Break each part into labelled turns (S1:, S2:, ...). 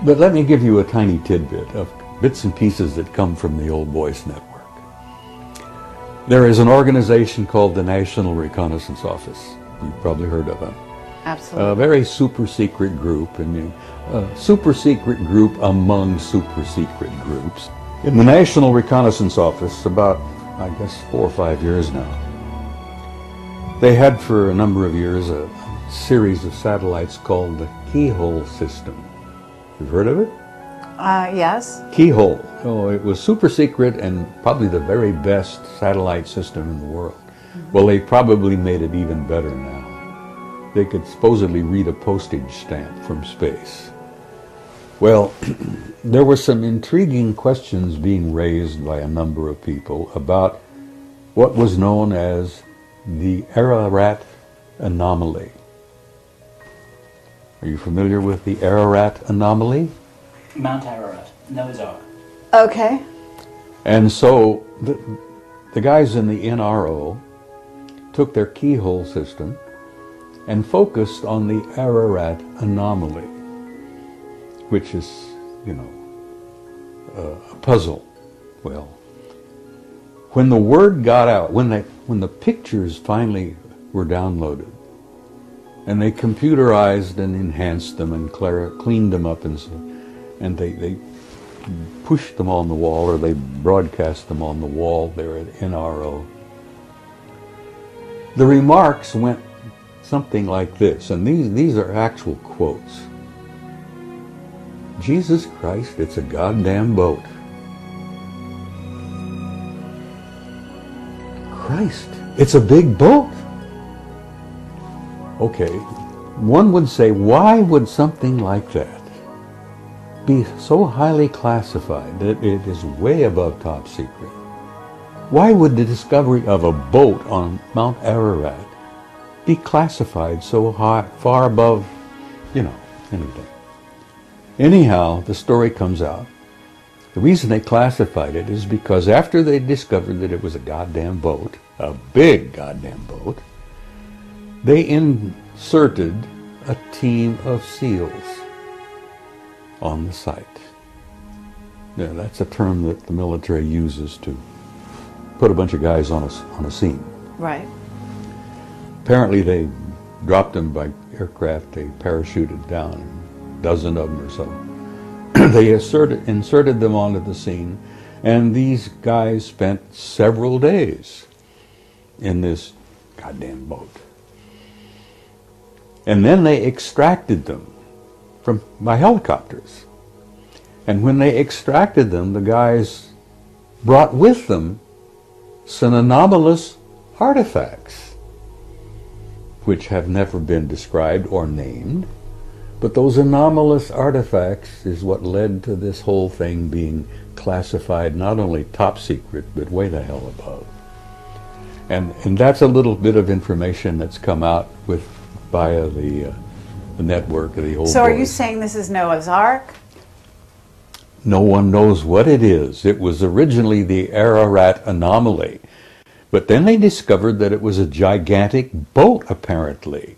S1: But let me give you a tiny tidbit of bits and pieces that come from the Old Voice Network. There is an organization called the National Reconnaissance Office. You've probably heard of it.
S2: Absolutely.
S1: A very super secret group, and a super secret group among super secret groups. In the National Reconnaissance Office, about, I guess, 4 or 5 years now, they had for a number of years a series of satellites called the Keyhole system. You've heard of it?
S2: Yes.
S1: Keyhole. Oh, it was super secret and probably the very best satellite system in the world. Mm-hmm. Well, they probably made it even better now. They could supposedly read a postage stamp from space. Well, there were some intriguing questions being raised by a number of people about what was known as the Ararat anomaly. Are you familiar with the Ararat anomaly?
S3: Mount Ararat, Noah's Ark.
S2: Okay.
S1: And so the guys in the NRO took their keyhole system and focused on the Ararat anomaly, which is, you know, a puzzle. Well, when the word got out, when the pictures finally were downloaded, and they computerized and enhanced them and cleaned them up, and they pushed them on the wall, or they broadcast them on the wall there at NRO. The remarks went something like this, and these are actual quotes. Jesus Christ, it's a goddamn boat. Christ, it's a big boat. Okay, one would say, why would something like that be so highly classified that it is way above top secret? Why would the discovery of a boat on Mount Ararat be classified so high, far above, you know, anything? Anyhow, the story comes out. The reason they classified it is because after they discovered that it was a goddamn boat, a big goddamn boat, they inserted a team of SEALs on the site. Yeah, that's a term that the military uses to put a bunch of guys on a scene.
S2: Right.
S1: Apparently they dropped them by aircraft, they parachuted down, a dozen of them or so. They inserted them onto the scene, and these guys spent several days in this goddamn boat. And then they extracted them by helicopters. And when they extracted them, the guys brought with them some anomalous artifacts, which have never been described or named. But those anomalous artifacts is what led to this whole thing being classified not only top secret, but way the hell above. And that's a little bit of information that's come out via the network of the Old Voice.
S2: So are you saying this is Noah's Ark?
S1: No one knows what it is. It was originally the Ararat anomaly. But then they discovered that it was a gigantic boat, apparently.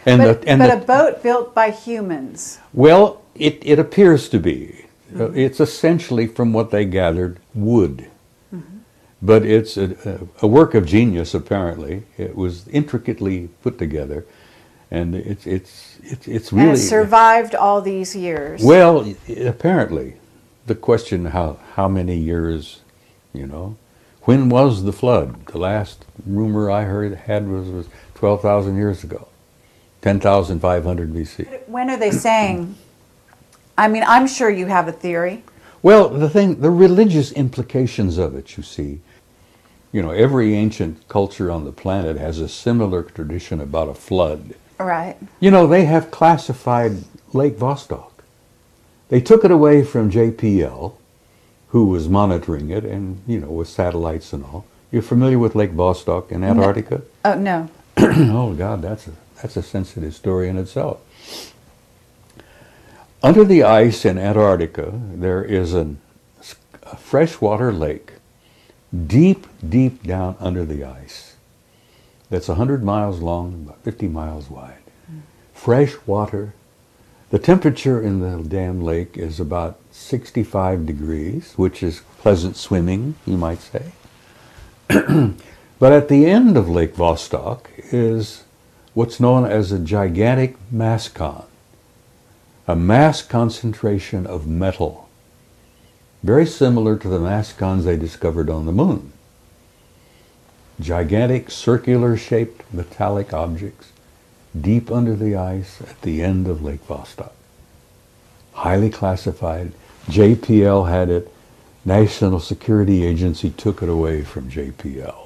S2: But a boat built by humans.
S1: Well, it appears to be. Mm-hmm. It's essentially, from what they gathered, wood. Mm-hmm. But it's a work of genius, apparently. It was intricately put together. And it's really...
S2: And it survived all these years.
S1: Well, apparently. The question, how many years, you know? When was the flood? The last rumor I had was 12,000 years ago. 10,500 BC.
S2: When are they saying? I mean, I'm sure you have a theory.
S1: Well, the religious implications of it, you see. You know, every ancient culture on the planet has a similar tradition about a flood.
S2: Right.
S1: You know, they have classified Lake Vostok. They took it away from JPL, who was monitoring it, and, you know, with satellites and all. You're familiar with Lake Vostok in Antarctica?
S2: No. Oh, no.
S1: Oh, God, that's a sensitive story in itself. Under the ice in Antarctica, there is a freshwater lake deep, deep down under the ice that's 100 miles long, about 50 miles wide. Fresh water, The temperature in the damn lake is about 65 degrees, which is pleasant swimming, you might say. But at the end of Lake Vostok is what's known as a gigantic mass con, a mass concentration of metal, very similar to the mass cons they discovered on the moon. Gigantic circular-shaped metallic objects deep under the ice at the end of Lake Vostok. Highly classified. JPL had it. National Security Agency took it away from JPL.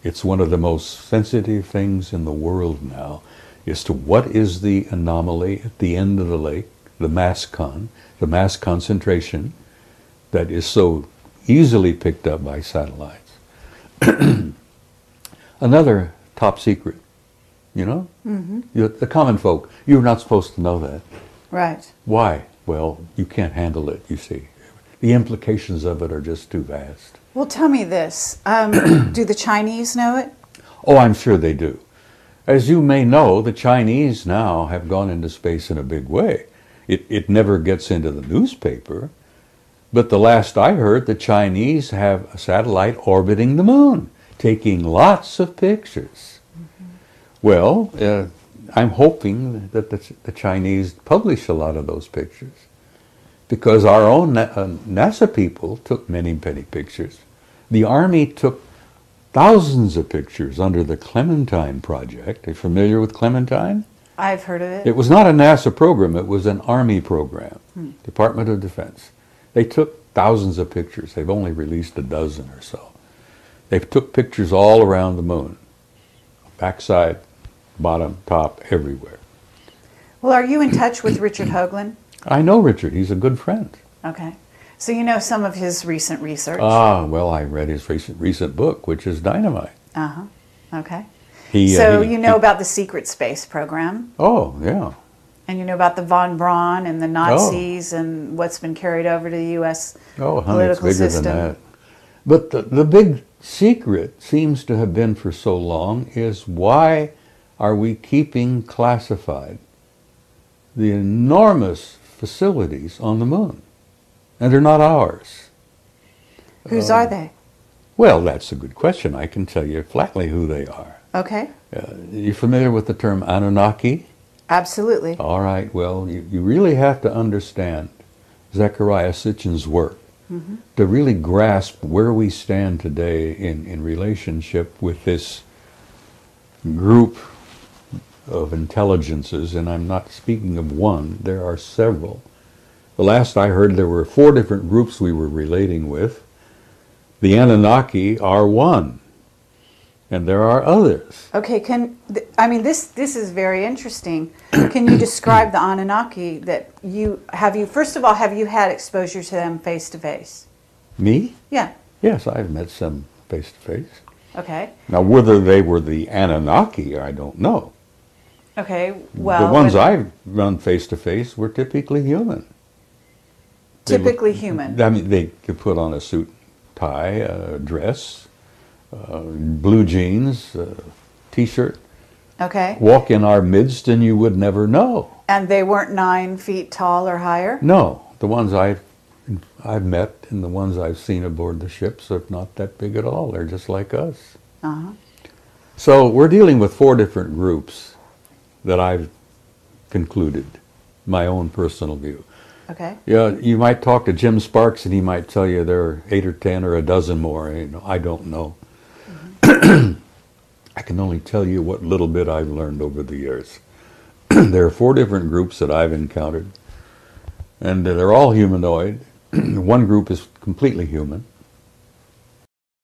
S1: It's one of the most sensitive things in the world now as to what is the anomaly at the end of the lake, the mass concentration that is so easily picked up by satellites. Another top secret, you know? Mm-hmm. The common folk, you're not supposed to know that.
S2: Right.
S1: Why? Well, you can't handle it, you see. The implications of it are just too vast.
S2: Well, tell me this. Do the Chinese know it?
S1: Oh, I'm sure they do. As you may know, the Chinese now have gone into space in a big way. It never gets into the newspaper, but the last I heard, the Chinese have a satellite orbiting the moon, taking lots of pictures. Mm-hmm. Well, I'm hoping that the Chinese publish a lot of those pictures, because our own NASA people took many pictures. The Army took thousands of pictures under the Clementine project. Are you familiar with Clementine?
S2: I've heard of it.
S1: It was not a NASA program, it was an Army program, Department of Defense. They took thousands of pictures. They've only released a dozen or so. They took pictures all around the moon, backside, bottom, top, everywhere.
S2: Well, are you in touch with Richard Hoagland?
S1: I know Richard. He's a good friend.
S2: Okay. So you know some of his recent research?
S1: Ah, well, I read his recent book, which is dynamite.
S2: Uh-huh. Okay.
S1: You
S2: know about the secret space program.
S1: Oh, yeah.
S2: And you know about the von Braun and the Nazis and what's been carried over to the U.S.
S1: Oh, honey,
S2: political
S1: it's bigger
S2: system.
S1: than that. But the big secret seems to have been for so long is, why are we keeping classified the enormous facilities on the moon? And they're not ours.
S2: Whose are they?
S1: Well, that's a good question. I can tell you flatly who they are.
S2: Okay.
S1: You familiar with the term Anunnaki?
S2: Absolutely.
S1: All right. Well, you really have to understand Zecharia Sitchin's work to really grasp where we stand today in relationship with this group of intelligences, and I'm not speaking of one, there are several. The last I heard, there were 4 different groups we were relating with. The Anunnaki are one, and there are others.
S2: Okay, this is very interesting. Can you describe the Anunnaki that first of all, have you had exposure to them face to face?
S1: Me?
S2: Yeah.
S1: Yes, I've met some face to face.
S2: Okay.
S1: Now, whether they were the Anunnaki, I don't know.
S2: Okay, well...
S1: The ones I've run face to face were typically human.
S2: Typically human.
S1: I mean, they could put on a suit, tie, a dress, blue jeans, T-shirt.
S2: Okay.
S1: Walk in our midst and you would never know.
S2: And they weren't 9 feet tall or higher?
S1: No. The ones I've met and the ones I've seen aboard the ships are not that big at all. They're just like us.
S2: Uh-huh.
S1: So we're dealing with 4 different groups that I've concluded, my own personal view.
S2: Okay.
S1: Yeah, you might talk to Jim Sparks and he might tell you there are 8 or 10 or a dozen more. You know, I don't know. I can only tell you what little bit I've learned over the years. There are 4 different groups that I've encountered, and they're all humanoid. One group is completely human.